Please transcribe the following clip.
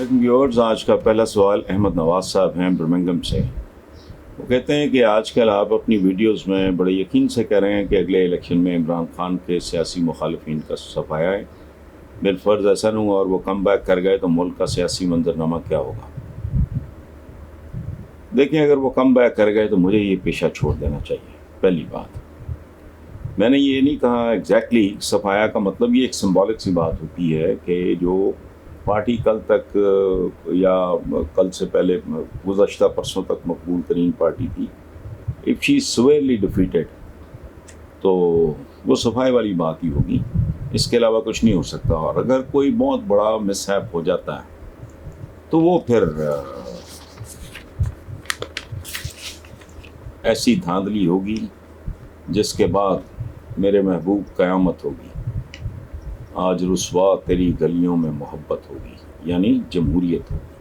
अस्सलाम व्यूअर्स, आज का पहला सवाल अहमद नवाज साहब हैं बर्मिंघम से। वो कहते हैं कि आजकल आप अपनी वीडियोस में बड़े यकीन से कह रहे हैं कि अगले इलेक्शन में इमरान खान के सियासी मुखालिफिन का सफाया है। बिलफर्ज ऐसा नहीं हुआ और वो कम बैक कर गए तो मुल्क का सियासी मंजरनामा क्या होगा। देखें, अगर वो कम बैक कर गए तो मुझे ये पेशा छोड़ देना चाहिए। पहली बात, मैंने ये नहीं कहा एग्जैक्टली सफाया का मतलब ये एक सिंबॉलिक सी बात होती है कि जो पार्टी कल तक या कल से पहले गुज़श्ता परसों तक मकबूल तरीन पार्टी थी, इफ़ शी सवेरली डिफीटेड तो वो सफाई वाली बात ही होगी, इसके अलावा कुछ नहीं हो सकता। और अगर कोई बहुत बड़ा मिसहैप हो जाता है तो वो फिर ऐसी धांधली होगी जिसके बाद मेरे महबूब क़यामत होगी। आज रुसवा तेरी गलियों में मोहब्बत होगी, यानी जमहूरियत होगी।